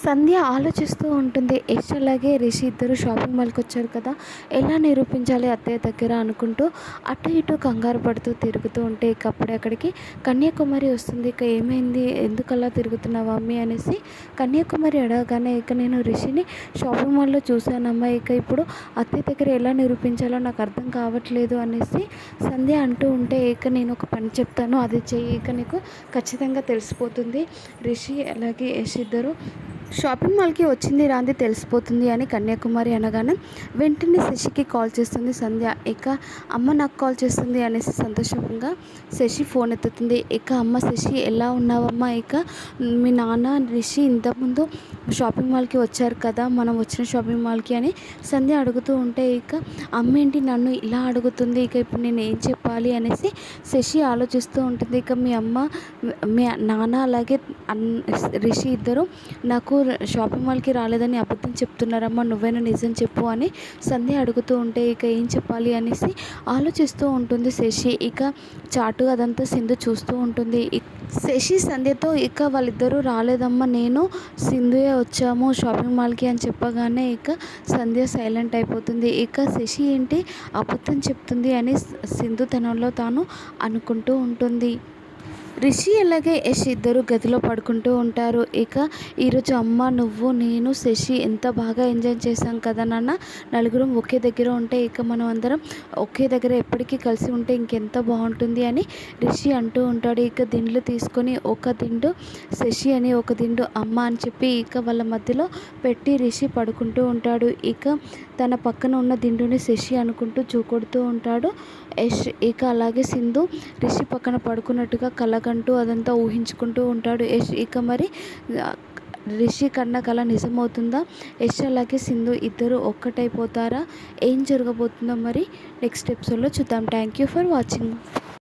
సంధ్య ఆలోచిస్తూ ఉంటుంది. యష్ అలాగే రిషి ఇద్దరు షాపింగ్ మాల్కి వచ్చారు కదా, ఎలా నిరూపించాలి అత్తయ్య దగ్గర అనుకుంటూ అటు ఇటు కంగారు పడుతూ తిరుగుతూ ఉంటే ఇక అప్పుడే అక్కడికి కన్యాకుమారి వస్తుంది. ఇక ఏమైంది, ఎందుకలా తిరుగుతున్నావా మమ్మీ అనేసి కన్యాకుమారి అడగగానే, ఇక నేను రిషిని షాపింగ్ మాల్లో చూశానమ్మా, ఇక ఇప్పుడు అత్తయ్య దగ్గర ఎలా నిరూపించాలో నాకు అర్థం కావట్లేదు అనేసి సంధ్య అంటూ ఉంటే, ఇక నేను ఒక పని చెప్తాను అది చెయ్యి, ఇక నీకు ఖచ్చితంగా తెలిసిపోతుంది. రిషి అలాగే యష్ ఇద్దరు షాపింగ్ మాల్కి వచ్చింది రాంది తెలిసిపోతుంది అని కన్యాకుమారి అనగానే వెంటనే శశికి కాల్ చేస్తుంది సంధ్య. ఇక అమ్మ నాకు కాల్ చేస్తుంది అనేసి సంతోషంగా శశి ఫోన్ ఎత్తుతుంది. ఇక అమ్మ శశి ఎలా ఉన్నావమ్మా, ఇక మీ నాన్న రిషి ఇంతకుముందు షాపింగ్ మాల్కి వచ్చారు కదా, మనం వచ్చిన షాపింగ్ మాల్కి అని సంధ్య అడుగుతూ ఉంటే, ఇక అమ్మ ఏంటి నన్ను ఇలా అడుగుతుంది, ఇక ఇప్పుడు నేను ఏం చెప్పాలి అనేసి శశి ఆలోచిస్తూ ఉంటుంది. ఇక మీ అమ్మ మీ నాన్న అలాగే రిషి ఇద్దరు నాకు షాపింగ్ మాల్కి రాలేదని అబద్ధం చెప్తున్నారమ్మా, నువ్వైనా నిజం చెప్పు అని సంధ్య అడుగుతూ ఉంటే, ఇక ఏం చెప్పాలి అనేసి ఆలోచిస్తూ ఉంటుంది శశి. ఇక చాటు అదంతా సింధు చూస్తూ ఉంటుంది. శశి సంధ్యతో, ఇక వాళ్ళిద్దరూ రాలేదమ్మా, నేను సింధుయే వచ్చాము షాపింగ్ మాల్కి అని చెప్పగానే ఇక సంధ్య సైలెంట్ అయిపోతుంది. ఇక శశి ఏంటి అబద్ధం చెప్తుంది అని సింధు తనలో తాను అనుకుంటూ ఉంటుంది. రిషి అలాగే యష్ ఇద్దరు గదిలో పడుకుంటూ ఉంటారు. ఇక ఈరోజు అమ్మ నువ్వు నేను శశి ఎంత బాగా ఎంజాయ్ చేశాం కదా నాన్న, నలుగురం ఒకే దగ్గర ఉంటే ఇక మనం అందరం ఒకే దగ్గర ఎప్పటికీ కలిసి ఉంటే ఇంకెంత బాగుంటుంది అని రిషి అంటూ ఉంటాడు. ఇక దిండ్లు తీసుకొని ఒక దిండు శశి అని ఒక దిండు అమ్మ అని చెప్పి ఇక వాళ్ళ మధ్యలో పెట్టి రిషి పడుకుంటూ ఉంటాడు. ఇక తన పక్కన ఉన్న దిండుని శశి అనుకుంటూ చూకొడుతూ ఉంటాడు యష్. ఇక అలాగే సింధు రిషి పక్కన పడుకున్నట్టుగా కలగంటూ అదంతా ఊహించుకుంటూ ఉంటాడు యష్. ఇక మరి రిషి కన్న కళ నిజమవుతుందా, యష్ అలాగే సింధు ఇద్దరు ఒక్కటైపోతారా, ఏం జరగబోతుందో మరి నెక్స్ట్ ఎపిసోడ్లో చూద్దాం. Thank you for watching.